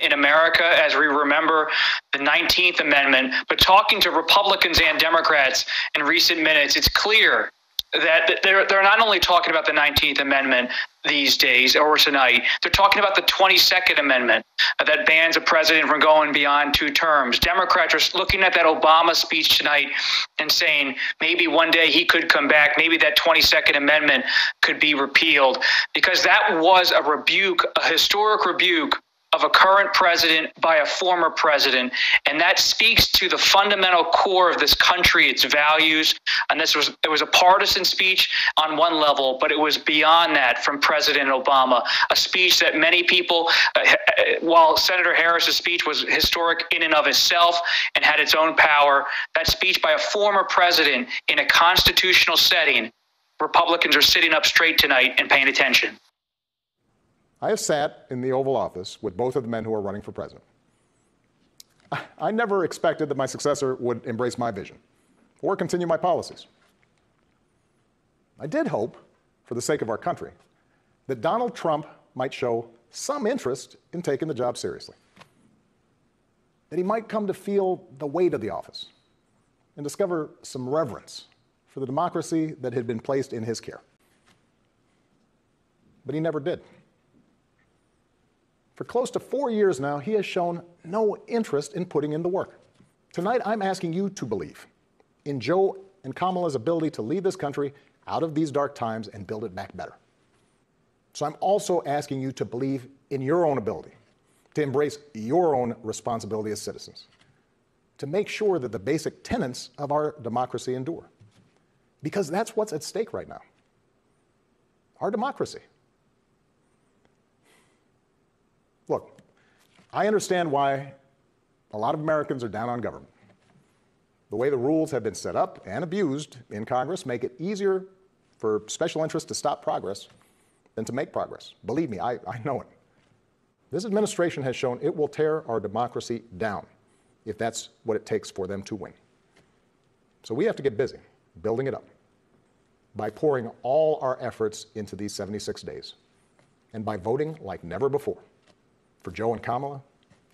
in America as we remember the 19th Amendment, but talking to Republicans and Democrats in recent minutes, it's clear that they're not only talking about the 19th Amendment these days or tonight, they're talking about the 22nd Amendment that bans a president from going beyond 2 terms. Democrats are looking at that Obama speech tonight and saying maybe one day he could come back, maybe that 22nd Amendment could be repealed, because that was a rebuke, a historic rebuke of a current president by a former president. And that speaks to the fundamental core of this country, its values. And it was a partisan speech on one level, but it was beyond that from President Obama, a speech that many people, while Senator Harris's speech was historic in and of itself and had its own power, that speech by a former president in a constitutional setting, Republicans are sitting up straight tonight and paying attention. I have sat in the Oval Office with both of the men who are running for president. I never expected that my successor would embrace my vision or continue my policies. I did hope, for the sake of our country, that Donald Trump might show some interest in taking the job seriously, that he might come to feel the weight of the office and discover some reverence for the democracy that had been placed in his care. But he never did. For close to 4 years now, he has shown no interest in putting in the work. Tonight, I'm asking you to believe in Joe and Kamala's ability to lead this country out of these dark times and build it back better. So I'm also asking you to believe in your own ability, to embrace your own responsibility as citizens, to make sure that the basic tenets of our democracy endure. Because that's what's at stake right now. Our democracy. Look, I understand why a lot of Americans are down on government. The way the rules have been set up and abused in Congress make it easier for special interests to stop progress than to make progress. Believe me, I know it. This administration has shown it will tear our democracy down if that's what it takes for them to win. So we have to get busy building it up by pouring all our efforts into these 76 days and by voting like never before for Joe and Kamala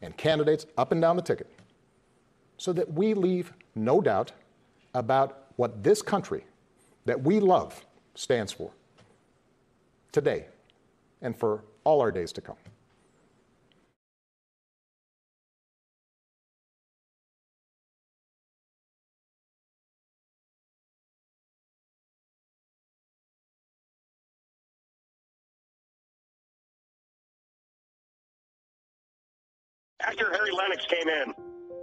and candidates up and down the ticket, so that we leave no doubt about what this country that we love stands for today and for all our days to come. After Harry Lennox came in,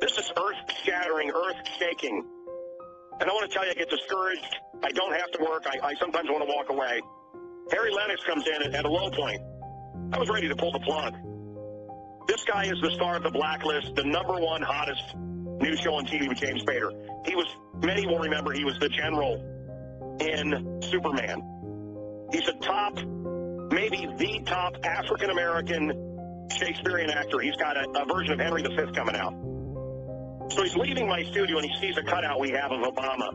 this is earth-shattering, earth-shaking. And I want to tell you, I get discouraged. I don't have to work. I sometimes want to walk away. Harry Lennox comes in at a low point. I was ready to pull the plug. This guy is the star of The Blacklist, the #1 hottest news show on TV with James Spader. Many will remember, he was the general in Superman. He's a top, maybe the top African-American Shakespearean actor. He's got a version of Henry V coming out. So he's leaving my studio and he sees a cutout we have of Obama.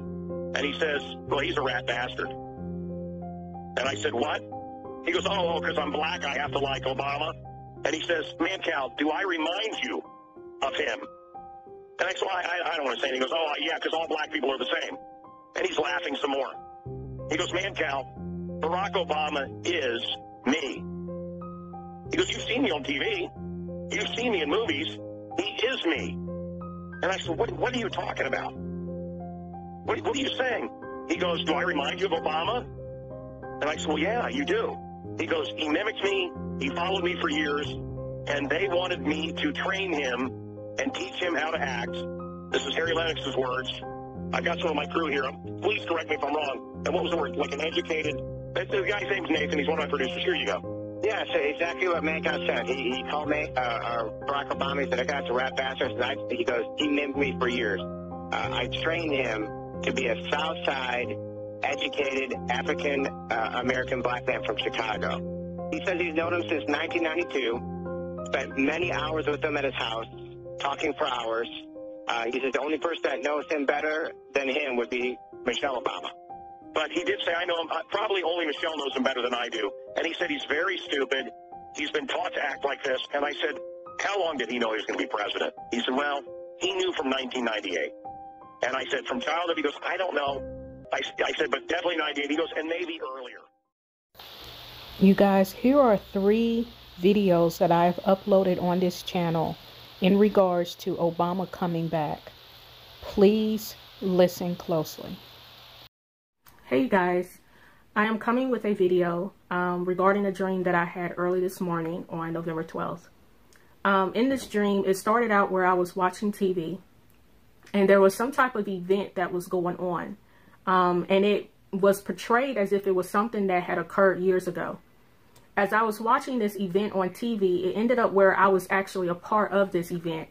And he says, well, he's a rat bastard. And I said, what? He goes, oh, because I'm black, I have to like Obama. And he says, man, Cal, do I remind you of him? And I said, well, I don't want to say anything. He goes, oh, yeah, because all black people are the same. And he's laughing some more. He goes, man, Cal, Barack Obama is me. He goes, you've seen me on TV. You've seen me in movies. He is me. And I said, what are you talking about? What are you saying? He goes, do I remind you of Obama? And I said, well, yeah, you do. He goes, he mimicked me. He followed me for years. And they wanted me to train him and teach him how to act. This is Harry Lennox's words. I've got some of my crew here. Please correct me if I'm wrong. And what was the word? Like an educated... The guy's name's Nathan. He's one of my producers. Here you go. Yeah, so exactly what Mankind said. He called me, Barack Obama. He said, that guy's a rat bastard. He goes, he mimicked me for years. I trained him to be a Southside, educated, African-American black man from Chicago. He says he's known him since 1992, spent many hours with him at his house, talking for hours. He says the only person that knows him better than him would be Michelle Obama. But he did say, I know him, probably only Michelle knows him better than I do. And he said he's very stupid. He's been taught to act like this. And I said, how long did he know he was going to be president? He said, well, he knew from 1998. And I said, from childhood? He goes, I don't know. I said, but definitely 98. He goes, and maybe earlier. You guys, here are 3 videos that I've uploaded on this channel in regards to Obama coming back. Please listen closely. Hey guys, I am coming with a video regarding a dream that I had early this morning on November 12th. In this dream, it started out where I was watching TV and there was some type of event that was going on. And it was portrayed as if it was something that had occurred years ago. As I was watching this event on TV, it ended up where I was actually a part of this event.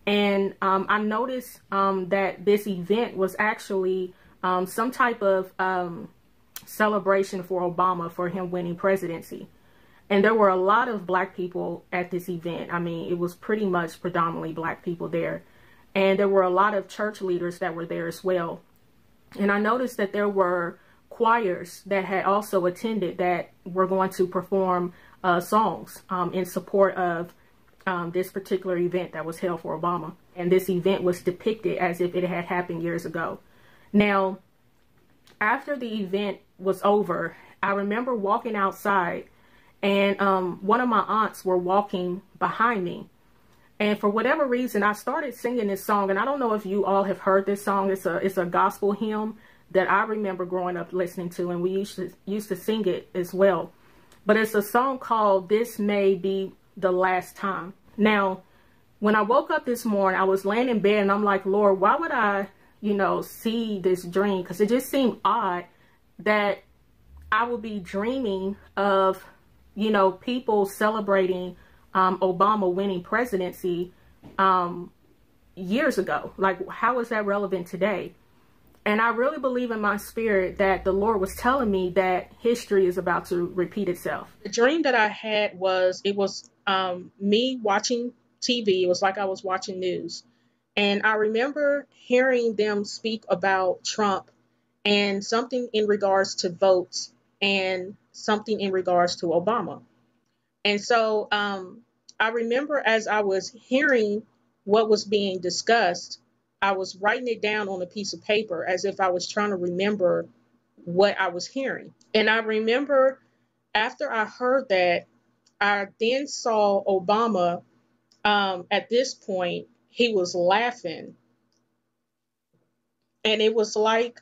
And I noticed that this event was actually some type of celebration for Obama, for him winning presidency. And there were a lot of black people at this event. I mean, it was pretty much predominantly black people there. And there were a lot of church leaders that were there as well. And I noticed that there were choirs that had also attended that were going to perform songs in support of this particular event that was held for Obama. And this event was depicted as if it had happened years ago. Now, after the event was over, I remember walking outside and one of my aunts were walking behind me. And for whatever reason, I started singing this song. And I don't know if you all have heard this song. It's a gospel hymn that I remember growing up listening to. And we used to sing it as well. But it's a song called This May Be the Last Time. Now, when I woke up this morning, I was laying in bed and I'm like, Lord, why would I, see this dream? Because it just seemed odd that I would be dreaming of, people celebrating Obama winning presidency years ago. Like, how is that relevant today? And I really believe in my spirit that the Lord was telling me that history is about to repeat itself. The dream that I had was, it was me watching TV. It was like I was watching news. And I remember hearing them speak about Trump and something in regards to votes and something in regards to Obama. And so I remember as I was hearing what was being discussed, I was writing it down on a piece of paper as if I was trying to remember what I was hearing. And I remember after I heard that, I then saw Obama at this point, he was laughing. And it was like,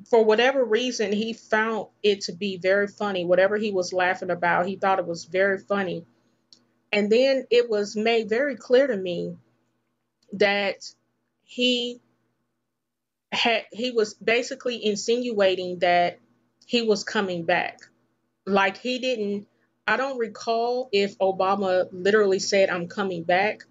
for whatever reason, he found it to be very funny. Whatever he was laughing about, he thought it was very funny. And then it was made very clear to me that he was basically insinuating that he was coming back. Like I don't recall if Obama literally said, I'm coming back,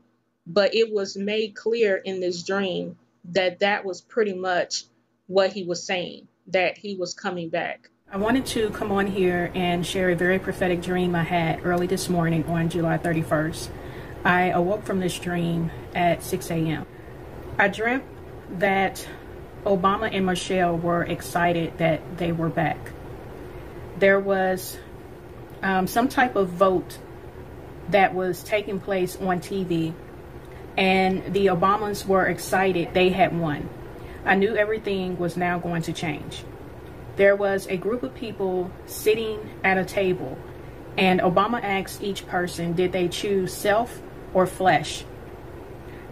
but it was made clear in this dream that that was pretty much what he was saying, that he was coming back. I wanted to come on here and share a very prophetic dream I had early this morning on July 31st. I awoke from this dream at 6 a.m. I dreamt that Obama and Michelle were excited that they were back. There was some type of vote that was taking place on TV, and the Obamas were excited they had won. I knew everything was now going to change. There was a group of people sitting at a table, and Obama asked each person, did they choose self or flesh,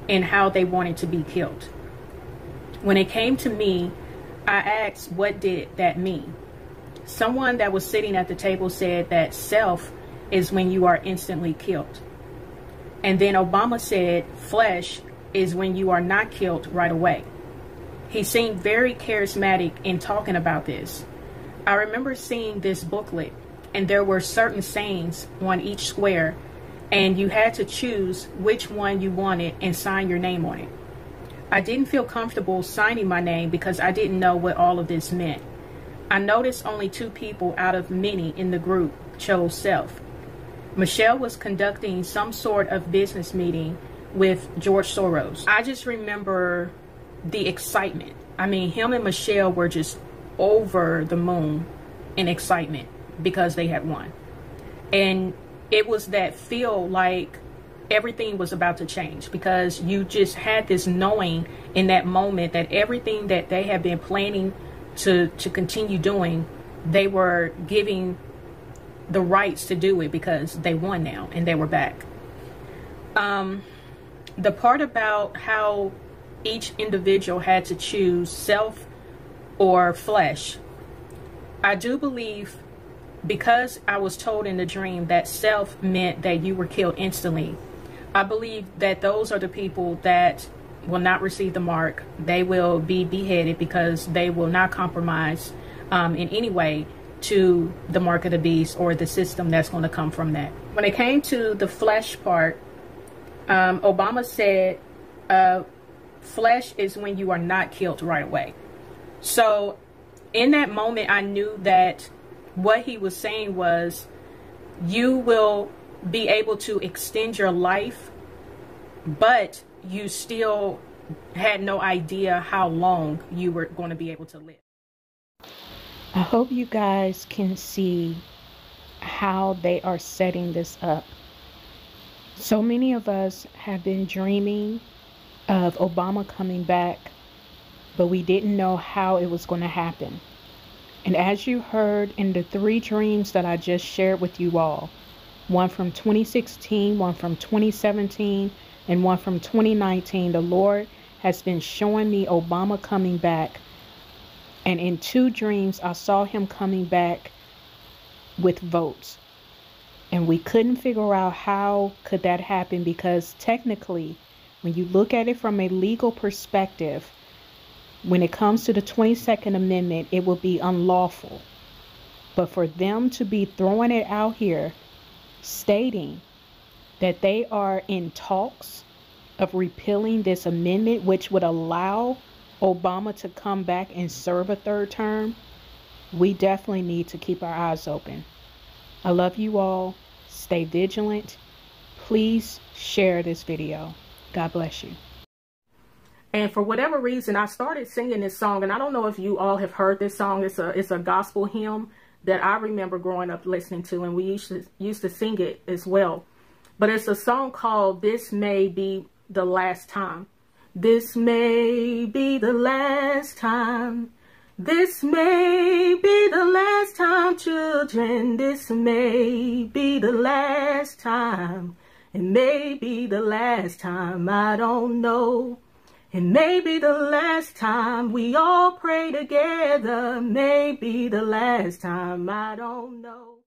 and how they wanted to be killed. When it came to me, I asked, what did that mean? Someone that was sitting at the table said that self is when you are instantly killed. And then Obama said flesh is when you are not killed right away. He seemed very charismatic in talking about this. I remember seeing this booklet, and there were certain sayings on each square, and you had to choose which one you wanted and sign your name on it. I didn't feel comfortable signing my name because I didn't know what all of this meant. I noticed only 2 people out of many in the group chose self. Michelle was conducting some sort of business meeting with George Soros. I just remember the excitement. I mean, him and Michelle were just over the moon in excitement because they had won. And it was that feel like everything was about to change, because you just had this knowing in that moment that everything that they had been planning to continue doing, they were giving the rights to do it because they won now and they were back. The part about how each individual had to choose self or flesh, I do believe, because I was told in the dream that self meant that you were killed instantly, I believe that those are the people that will not receive the mark. They will be beheaded because they will not compromise in any way to the mark of the beast or the system that's going to come from that. When it came to the flesh part, Obama said flesh is when you are not killed right away. So in that moment, I knew that what he was saying was, you will be able to extend your life, but you still had no idea how long you were going to be able to live. I hope you guys can see how they are setting this up. So many of us have been dreaming of Obama coming back, but we didn't know how it was going to happen. And as you heard in the 3 dreams that I just shared with you all, one from 2016, one from 2017, and one from 2019, the Lord has been showing me Obama coming back. And in 2 dreams, I saw him coming back with votes. And we couldn't figure out how could that happen, because technically, when you look at it from a legal perspective, when it comes to the 22nd Amendment, it will be unlawful. But for them to be throwing it out here, stating that they are in talks of repealing this amendment, which would allow Obama to come back and serve a 3rd term, we definitely need to keep our eyes open. I love you all. Stay vigilant. Please share this video. God bless you. And for whatever reason, I started singing this song, and I don't know if you all have heard this song. It's a gospel hymn that I remember growing up listening to, and we used to sing it as well. But it's a song called "This May Be the Last Time." This may be the last time. This may be the last time, children. This may be the last time. It may be the last time, I don't know. It may be the last time we all pray together. Maybe the last time, I don't know.